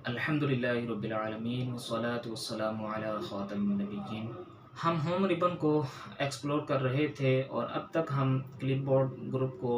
अल्हम्दुलिल्लाहि रब्बिल आलमीन वस्सलातु वस्सलामु अला ख़ातमिन नबिय्यीन। हम होम रिबन को एक्सप्लोर कर रहे थे और अब तक हम क्लिपबोर्ड ग्रुप को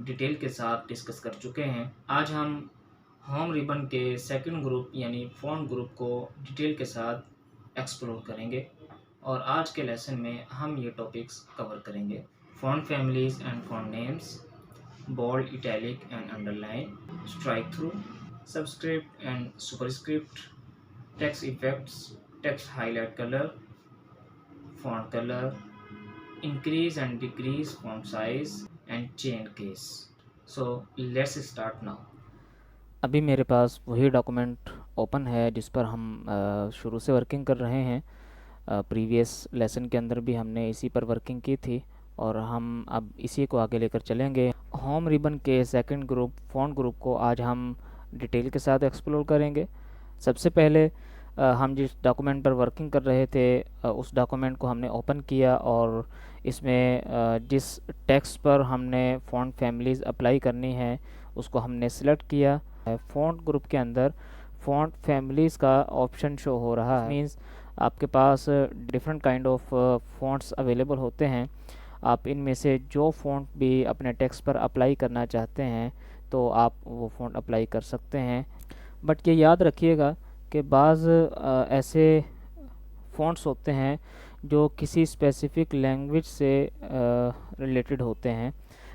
डिटेल के साथ डिस्कस कर चुके हैं। आज हम होम रिबन के सेकंड ग्रुप यानी फ़ॉन्ट ग्रुप को डिटेल के साथ एक्सप्लोर करेंगे और आज के लेसन में हम ये टॉपिक्स कवर करेंगे। Font families and font names, bold, italic and underline, strike through, subscript and superscript, text effects, text highlight color, font color, increase and decrease font size and change case. So let's start now. अभी मेरे पास वही document open है जिस पर हम शुरू से working कर रहे हैं। प्रीवियस लेसन के अंदर भी हमने इसी पर वर्किंग की थी और हम अब इसी को आगे लेकर चलेंगे। होम रिबन के सेकंड ग्रुप फ़ॉन्ट ग्रुप को आज हम डिटेल के साथ एक्सप्लोर करेंगे। सबसे पहले हम जिस डॉक्यूमेंट पर वर्किंग कर रहे थे उस डॉक्यूमेंट को हमने ओपन किया और इसमें जिस टेक्स्ट पर हमने फ़ॉन्ट फैमिलीज़ अप्लाई करनी है उसको हमने सिलेक्ट किया। फ़ॉन्ट ग्रुप के अंदर फ़ॉन्ट फैमिलीज़ का ऑप्शन शो हो रहा है। मीन्स आपके पास different kind of fonts available होते हैं। आप इनमें से जो फ़ॉन्ट भी अपने टेक्स्ट पर अप्लाई करना चाहते हैं तो आप वो फ़ॉन्ट अप्लाई कर सकते हैं। बट ये याद रखिएगा कि बाज़ ऐसे फ़ॉन्ट्स होते हैं जो किसी स्पेसिफ़िक लैंग्वेज से रिलेटेड होते हैं।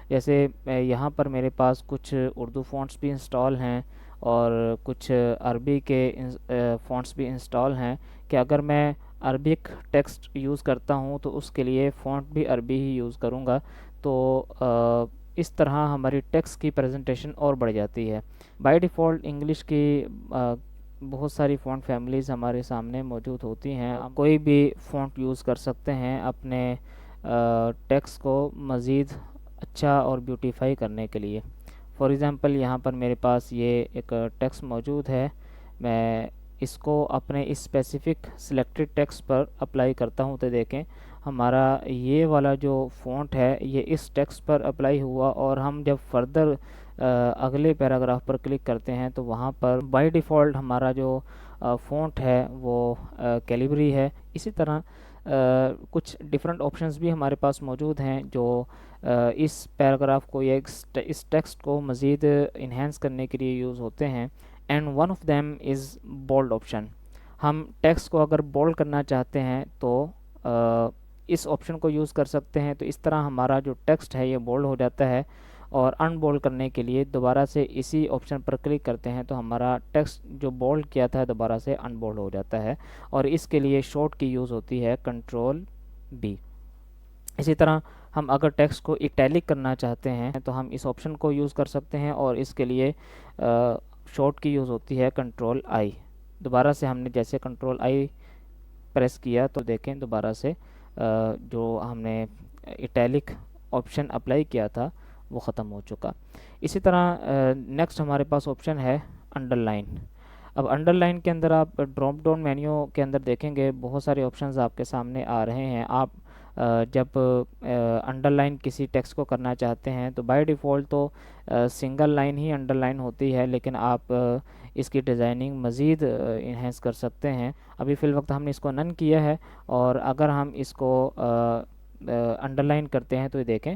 जैसे यहाँ पर मेरे पास कुछ उर्दू फ़ॉन्ट्स भी इंस्टॉल हैं और कुछ अरबी के फ़ॉन्ट्स भी इंस्टॉल हैं कि अगर मैं अरबिक टेक्स्ट यूज़ करता हूँ तो उसके लिए फ़ॉन्ट भी अरबी ही यूज़ करूँगा। तो इस तरह हमारी टेक्स्ट की प्रेजेंटेशन और बढ़ जाती है। बाय डिफ़ॉल्ट इंग्लिश की बहुत सारी फ़ॉन्ट फैमिलीज़ हमारे सामने मौजूद होती हैं। आप कोई भी फ़ॉन्ट यूज़ कर सकते हैं अपने टेक्स्ट को मज़ीद अच्छा और ब्यूटीफाई करने के लिए। फॉर एग्ज़ाम्पल यहाँ पर मेरे पास ये एक टेक्स्ट मौजूद है। मैं इसको अपने इस स्पेसिफ़िक सिलेक्टेड टेक्स्ट पर अप्लाई करता हूँ तो देखें हमारा ये वाला जो फ़ॉन्ट है ये इस टेक्स्ट पर अप्लाई हुआ और हम जब फर्दर अगले पैराग्राफ पर क्लिक करते हैं तो वहाँ पर बाय डिफ़ॉल्ट हमारा जो फ़ॉन्ट है वो कैलिबरी है। इसी तरह कुछ डिफरेंट ऑप्शंस भी हमारे पास मौजूद हैं जो इस पैराग्राफ को या इस टेक्स्ट को मज़ीद इन्हेंस करने के लिए यूज़ होते हैं। And one of them is bold option. हम टेक्स्ट को अगर बोल्ड करना चाहते हैं तो इस ऑप्शन को यूज़ कर सकते हैं। तो इस तरह हमारा जो टेक्स्ट है ये बोल्ड हो जाता है और अनबोल्ड करने के लिए दोबारा से इसी ऑप्शन पर क्लिक करते हैं तो हमारा टेक्स्ट जो बोल्ड किया था दोबारा से अनबोल्ड हो जाता है और इसके लिए शॉर्ट की यूज़ होती है कंट्रोल बी। इसी तरह हम अगर टेक्स्ट को इटैलिक करना चाहते हैं तो हम इस ऑप्शन को यूज़ कर सकते हैं और इसके लिए शॉर्ट की यूज़ होती है कंट्रोल आई। दोबारा से हमने जैसे कंट्रोल आई प्रेस किया तो देखें दोबारा से जो हमने इटैलिक ऑप्शन अप्लाई किया था वो ख़त्म हो चुका। इसी तरह नेक्स्ट हमारे पास ऑप्शन है अंडरलाइन। अब अंडरलाइन के अंदर आप ड्रॉप डाउन मेन्यू के अंदर देखेंगे बहुत सारे ऑप्शंस आपके सामने आ रहे हैं। आप जब अंडरलाइन किसी टेक्स्ट को करना चाहते हैं तो बाय डिफ़ॉल्ट तो सिंगल लाइन ही अंडरलाइन होती है, लेकिन आप इसकी डिज़ाइनिंग मज़ीद इन्हेंस कर सकते हैं। अभी फ़िल वक्त हमने इसको नन किया है और अगर हम इसको अंडरलाइन करते हैं तो ये देखें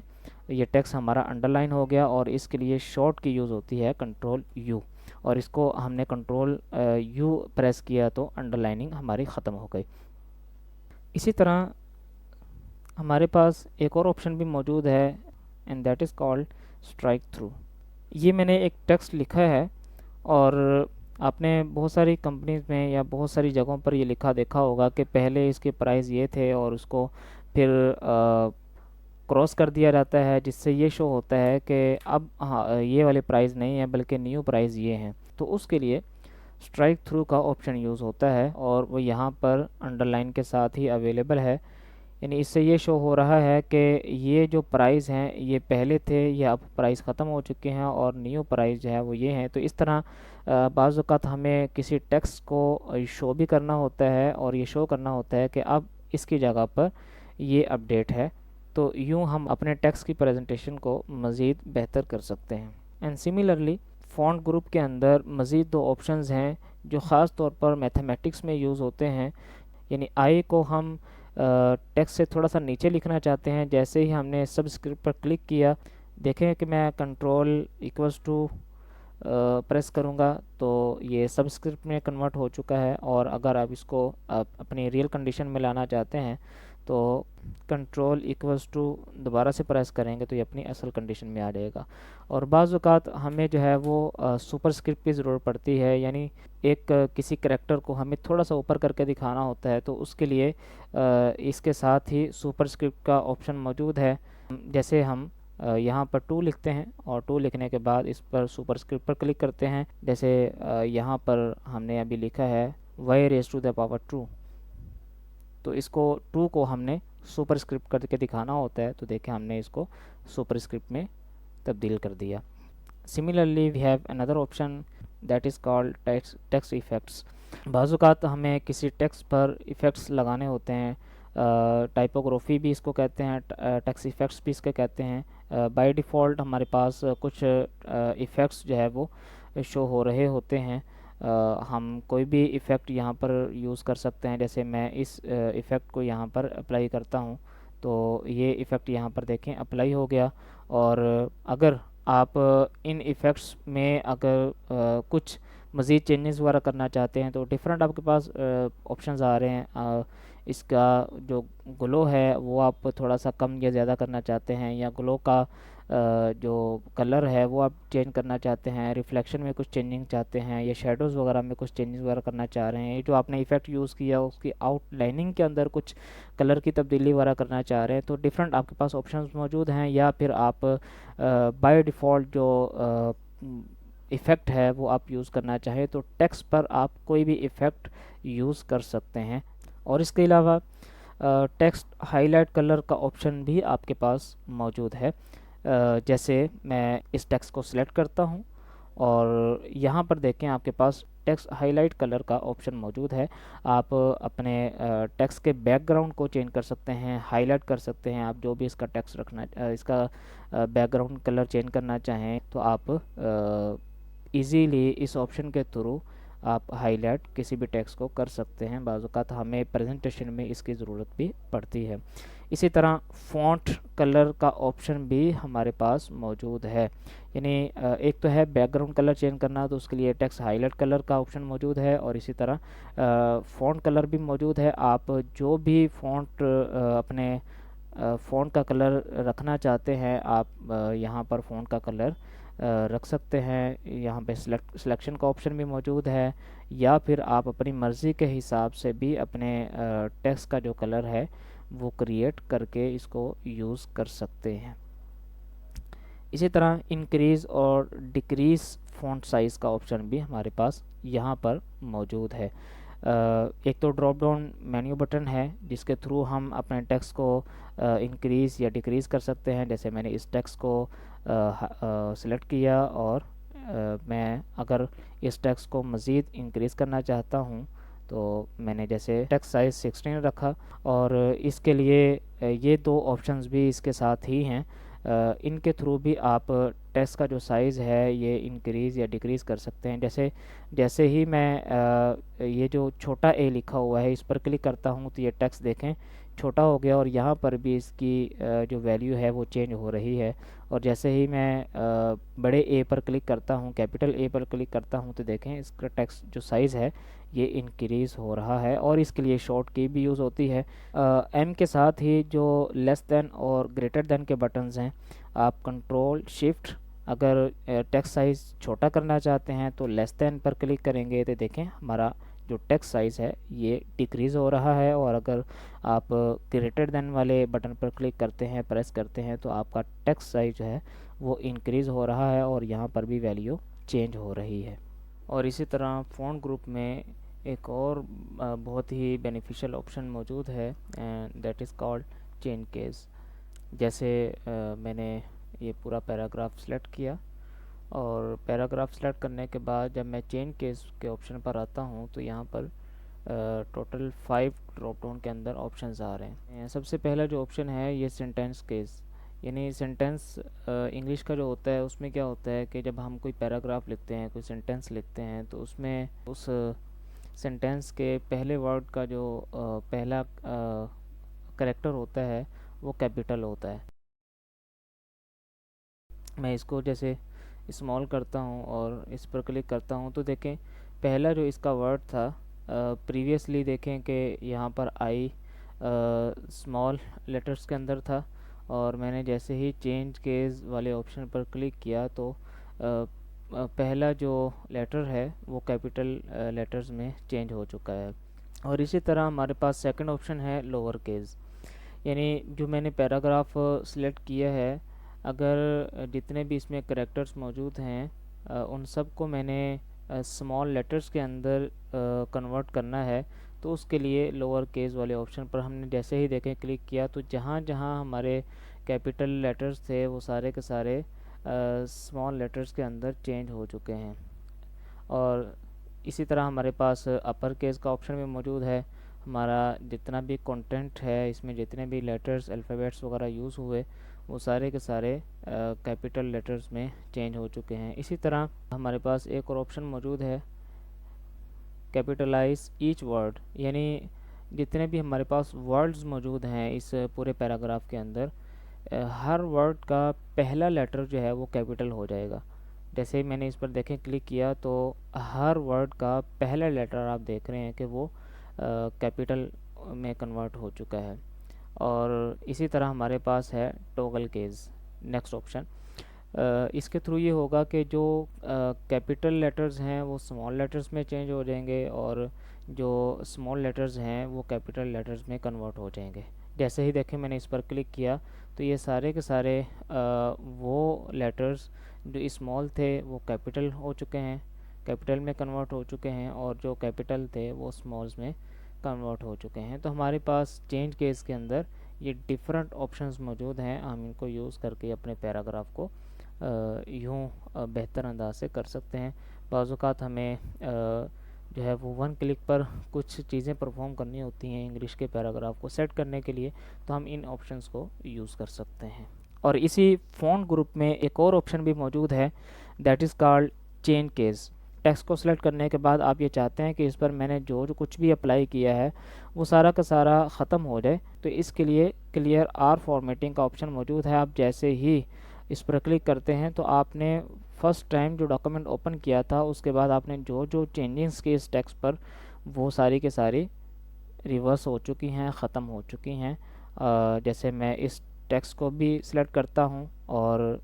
ये टेक्स्ट हमारा अंडरलाइन हो गया और इसके लिए शॉर्ट की यूज़ होती है कंट्रोल यू और इसको हमने कंट्रोल यू प्रेस किया तो अंडरलाइनिंग हमारी ख़त्म हो गई। इसी तरह हमारे पास एक और ऑप्शन भी मौजूद है and that is called strike through. ये मैंने एक टेक्स्ट लिखा है और आपने बहुत सारी कंपनीज़ में या बहुत सारी जगहों पर ये लिखा देखा होगा कि पहले इसके प्राइस ये थे और उसको फिर क्रॉस कर दिया जाता है जिससे ये शो होता है कि अब हाँ ये वाले प्राइस नहीं है बल्कि न्यू प्राइस ये हैं। तो उसके लिए स्ट्राइक थ्रू का ऑप्शन यूज़ होता है और वो यहाँ पर अंडरलाइन के साथ ही अवेलेबल है। यानी इससे ये शो हो रहा है कि ये जो प्राइस हैं ये पहले थे, ये अब प्राइस ख़त्म हो चुके हैं और न्यू प्राइस जो है वो ये हैं। तो इस तरह बाज़ औक़ात हमें किसी टेक्स्ट को शो भी करना होता है और ये शो करना होता है कि अब इसकी जगह पर ये अपडेट है। तो यूँ हम अपने टेक्स्ट की प्रेजेंटेशन को मज़ीद बेहतर कर सकते हैं। एंड सिमिलरली फ़ॉन्ट ग्रुप के अंदर मज़ीद दो ऑप्शंस हैं जो ख़ास तौर पर मैथमेटिक्स में यूज़ होते हैं। यानी आई को हम टेक्स्ट से थोड़ा सा नीचे लिखना चाहते हैं। जैसे ही हमने सबस्क्रिप्ट पर क्लिक किया, देखें कि मैं कंट्रोल इक्वल्स टू प्रेस करूँगा तो ये सबस्क्रिप्ट में कन्वर्ट हो चुका है। और अगर आप इसको अपनी रियल कंडीशन में लाना चाहते हैं तो कंट्रोल इक्वल्स टू दोबारा से प्रेस करेंगे तो ये अपनी असल कंडीशन में आ जाएगा। और बाज़ औक़ात हमें जो है वो सुपरस्क्रिप्ट की ज़रूरत पड़ती है, यानी एक किसी करैक्टर को हमें थोड़ा सा ऊपर करके दिखाना होता है, तो उसके लिए इसके साथ ही सुपरस्क्रिप्ट का ऑप्शन मौजूद है। जैसे हम यहाँ पर 2 लिखते हैं और 2 लिखने के बाद इस पर सुपरस्क्रिप्ट पर क्लिक करते हैं। जैसे यहाँ पर हमने अभी लिखा है y raise to the power 2, तो इसको 2 को हमने सुपरस्क्रिप्ट करके दिखाना होता है। तो देखें हमने इसको सुपरस्क्रिप्ट में तब्दील कर दिया। Similarly we have another option that is called text effects. बाज़ औक़ात हमें किसी टेक्स्ट पर इफ़ेक्ट्स लगाने होते हैं। टाइपोग्राफी भी इसको कहते हैं, टेक्स्ट इफ़ेक्ट्स भी इसके कहते हैं। बाय डिफ़ॉल्ट हमारे पास कुछ इफ़ेक्ट्स जो है वो शो हो रहे होते हैं। हम कोई भी इफ़ेक्ट यहाँ पर यूज़ कर सकते हैं। जैसे मैं इस इफ़ेक्ट को यहाँ पर अप्लाई करता हूँ तो ये इफ़ेक्ट यहाँ पर देखें अप्लाई हो गया। और अगर आप इन इफ़ेक्ट्स में अगर कुछ मज़ीद चेंजेस वगैरह करना चाहते हैं तो डिफरेंट आपके पास ऑप्शंस आ रहे हैं। इसका जो ग्लो है वो आप थोड़ा सा कम या ज़्यादा करना चाहते हैं, या ग्लो का जो कलर है वो आप चेंज करना चाहते हैं, रिफ्लेक्शन में कुछ चेंजिंग चाहते हैं, या शेडोज़ वगैरह में कुछ चेंजेस वगैरह करना चाह रहे हैं। ये जो आपने इफ़ेक्ट यूज़ किया उसकी आउटलाइनिंग के अंदर कुछ कलर की तब्दीली वगैरह करना चाह रहे हैं तो डिफरेंट आपके पास ऑप्शंस मौजूद हैं। या फिर आप बाय डिफ़ॉल्ट जो इफ़ेक्ट है वो आप यूज़ करना चाहें तो टेक्स्ट पर आप कोई भी इफ़ेक्ट यूज़ कर सकते हैं। और इसके अलावा टेक्स्ट हाईलाइट कलर का ऑप्शन भी आपके पास मौजूद है। जैसे मैं इस टेक्स्ट को सिलेक्ट करता हूँ और यहाँ पर देखें आपके पास टेक्स्ट हाईलाइट कलर का ऑप्शन मौजूद है। आप अपने टेक्स्ट के बैकग्राउंड को चेंज कर सकते हैं, हाईलाइट कर सकते हैं। आप जो भी इसका टेक्स्ट रखना इसका बैकग्राउंड कलर चेंज करना चाहें तो आप इजीली इस ऑप्शन के थ्रू आप हाईलाइट किसी भी टेक्स्ट को कर सकते हैं। बाज़ औक़ात हमें प्रेजेंटेशन में इसकी ज़रूरत भी पड़ती है। इसी तरह फ़ॉन्ट कलर का ऑप्शन भी हमारे पास मौजूद है। यानी एक तो है बैकग्राउंड कलर चेंज करना, तो उसके लिए टेक्स्ट हाईलाइट कलर का ऑप्शन मौजूद है। और इसी तरह फ़ॉन्ट कलर भी मौजूद है। आप जो भी फ़ॉन्ट अपने फ़ॉन्ट का कलर रखना चाहते हैं आप यहाँ पर फ़ॉन्ट का कलर रख सकते हैं। यहाँ पे सिलेक्शन का ऑप्शन भी मौजूद है, या फिर आप अपनी मर्ज़ी के हिसाब से भी अपने टेक्स्ट का जो कलर है वो क्रिएट करके इसको यूज़ कर सकते हैं। इसी तरह इंक्रीज़ और डिक्रीज़ फ़ॉन्ट साइज़ का ऑप्शन भी हमारे पास यहाँ पर मौजूद है। एक तो ड्रॉप डाउन मेन्यू बटन है जिसके थ्रू हम अपने टेक्स्ट को इंक्रीज़ या डिक्रीज़ कर सकते हैं। जैसे मैंने इस टेक्स्ट को सिलेक्ट किया और मैं अगर इस टेक्स्ट को मज़ीद इंक्रीज़ करना चाहता हूँ तो मैंने जैसे टेक्स्ट साइज़ 16 रखा। और इसके लिए ये दो ऑप्शंस भी इसके साथ ही हैं। इनके थ्रू भी आप टेक्स्ट का जो साइज़ है ये इंक्रीज़ या डिक्रीज़ कर सकते हैं। जैसे ही मैं ये जो छोटा ए लिखा हुआ है इस पर क्लिक करता हूँ तो ये टेक्स्ट देखें छोटा हो गया, और यहाँ पर भी इसकी जो वैल्यू है वो चेंज हो रही है। और जैसे ही मैं बड़े ए पर क्लिक करता हूँ, कैपिटल ए पर क्लिक करता हूँ, तो देखें इसका टेक्स्ट जो साइज़ है ये इंक्रीज़ हो रहा है। और इसके लिए शॉर्ट की भी यूज़ होती है। एम के साथ ही जो लेस दैन और ग्रेटर दैन के बटन्स हैं, आप कंट्रोल शिफ्ट अगर टेक्स्ट साइज़ छोटा करना चाहते हैं तो लेस दैन पर क्लिक करेंगे तो देखें हमारा जो टेक्स्ट साइज़ है ये डिक्रीज़ हो रहा है। और अगर आप ग्रेटर दैन वाले बटन पर क्लिक करते हैं, प्रेस करते हैं, तो आपका टेक्स्ट साइज़ जो है वो इंक्रीज़ हो रहा है और यहाँ पर भी वैल्यू चेंज हो रही है। और इसी तरह फ़ॉन्ट ग्रुप में एक और बहुत ही बेनिफिशियल ऑप्शन मौजूद है, that is called change case. जैसे मैंने ये पूरा पैराग्राफ सेलेक्ट किया और पैराग्राफ सेलेक्ट करने के बाद जब मैं चेंज केस के ऑप्शन पर आता हूँ तो यहाँ पर टोटल 5 ड्रॉप डाउन के अंदर ऑप्शंस आ रहे हैं। सबसे पहला जो ऑप्शन है ये सेंटेंस केस, यानी सेंटेंस इंग्लिश का जो होता है उसमें क्या होता है कि जब हम कोई पैराग्राफ लिखते हैं, कोई सेंटेंस लिखते हैं, तो उसमें उस सेंटेंस के पहले वर्ड का जो पहला करेक्टर होता है वो कैपिटल होता है। मैं इसको जैसे स्मॉल करता हूँ और इस पर क्लिक करता हूँ तो देखें पहला जो इसका वर्ड था, प्रीवियसली देखें कि यहाँ पर आई स्मॉल लेटर्स के अंदर था, और मैंने जैसे ही चेंज केस वाले ऑप्शन पर क्लिक किया तो पहला जो लेटर है वो कैपिटल लेटर्स में चेंज हो चुका है। और इसी तरह हमारे पास सेकंड ऑप्शन है लोअर केस, यानी जो मैंने पैराग्राफ सिलेक्ट किया है, अगर जितने भी इसमें करेक्टर्स मौजूद हैं उन सब को मैंने स्मॉल लेटर्स के अंदर कन्वर्ट करना है, तो उसके लिए लोअर केस वाले ऑप्शन पर हमने जैसे ही देखें क्लिक किया तो जहाँ जहाँ हमारे कैपिटल लेटर्स थे वो सारे के सारे स्मॉल लेटर्स के अंदर चेंज हो चुके हैं। और इसी तरह हमारे पास अपर केस का ऑप्शन भी मौजूद है। हमारा जितना भी कंटेंट है, इसमें जितने भी लेटर्स अल्फ़ाबेट्स वगैरह यूज़ हुए वो सारे के सारे कैपिटल लेटर्स में चेंज हो चुके हैं। इसी तरह हमारे पास एक और ऑप्शन मौजूद है कैपिटलाइज ईच वर्ड, यानी जितने भी हमारे पास वर्ड्स मौजूद हैं इस पूरे पैराग्राफ के अंदर, हर वर्ड का पहला लेटर जो है वो कैपिटल हो जाएगा। जैसे ही मैंने इस पर देखें क्लिक किया तो हर वर्ड का पहला लेटर आप देख रहे हैं कि वो कैपिटल में कन्वर्ट हो चुका है। और इसी तरह हमारे पास है टॉगल केस, नेक्स्ट ऑप्शन। इसके थ्रू ये होगा कि जो कैपिटल लेटर्स हैं वो स्मॉल लेटर्स में चेंज हो जाएंगे और जो स्मॉल लेटर्स हैं वो कैपिटल लेटर्स में कन्वर्ट हो जाएंगे। जैसे ही देखें मैंने इस पर क्लिक किया तो ये सारे के सारे वो लेटर्स जो स्मॉल थे वो कैपिटल हो चुके हैं, कैपिटल में कन्वर्ट हो चुके हैं, और जो कैपिटल थे वो स्मॉल्स में कन्वर्ट हो चुके हैं। तो हमारे पास चेंज केस के अंदर ये डिफरेंट ऑप्शंस मौजूद हैं, हम इनको यूज़ करके अपने पैराग्राफ को यूँ बेहतर अंदाज से कर सकते हैं। बाज़ औक़ात हमें जो है वो वन क्लिक पर कुछ चीज़ें परफॉर्म करनी होती हैं इंग्लिश के पैराग्राफ को सेट करने के लिए, तो हम इन ऑप्शंस को यूज़ कर सकते हैं। और इसी फ़ॉन्ट ग्रुप में एक और ऑप्शन भी मौजूद है, that is called change case. Text को सिलेक्ट करने के बाद आप ये चाहते हैं कि इस पर मैंने जो जो कुछ भी अप्लाई किया है वो सारा का सारा ख़त्म हो जाए, तो इसके लिए क्लियर आर फॉर्मेटिंग का ऑप्शन मौजूद है। आप जैसे ही इस पर क्लिक करते हैं तो आपने फर्स्ट टाइम जो डॉक्यूमेंट ओपन किया था उसके बाद आपने जो जो चेंजेस की इस टेक्स्ट पर वो सारी के सारी रिवर्स हो चुकी हैं, ख़त्म हो चुकी हैं। जैसे मैं इस टेक्स्ट को भी सिलेक्ट करता हूं और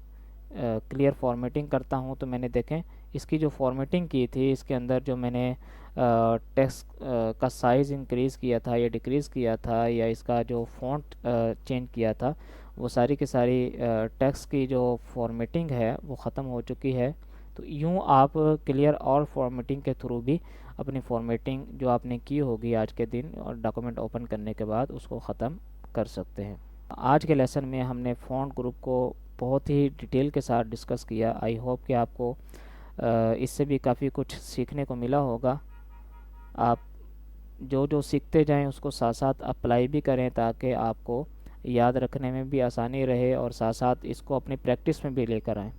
क्लियर फॉर्मेटिंग करता हूं तो मैंने देखें इसकी जो फॉर्मेटिंग की थी इसके अंदर जो मैंने टेक्स्ट का साइज़ इंक्रीज़ किया था या डिक्रीज़ किया था या इसका जो फ़ॉन्ट चेंज किया था, वो सारी की सारी टेक्स्ट की जो फॉर्मेटिंग है वो ख़त्म हो चुकी है। तो यूँ आप क्लियर और फॉर्मेटिंग के थ्रू भी अपनी फॉर्मेटिंग जो आपने की होगी आज के दिन और डॉक्यूमेंट ओपन करने के बाद उसको ख़त्म कर सकते हैं। आज के लेसन में हमने फ़ॉन्ट ग्रुप को बहुत ही डिटेल के साथ डिस्कस किया। आई होप कि आपको इससे भी काफ़ी कुछ सीखने को मिला होगा। आप जो जो सीखते जाएं उसको साथ साथ अप्लाई भी करें ताकि आपको याद रखने में भी आसानी रहे और साथ साथ इसको अपनी प्रैक्टिस में भी लेकर आएँ।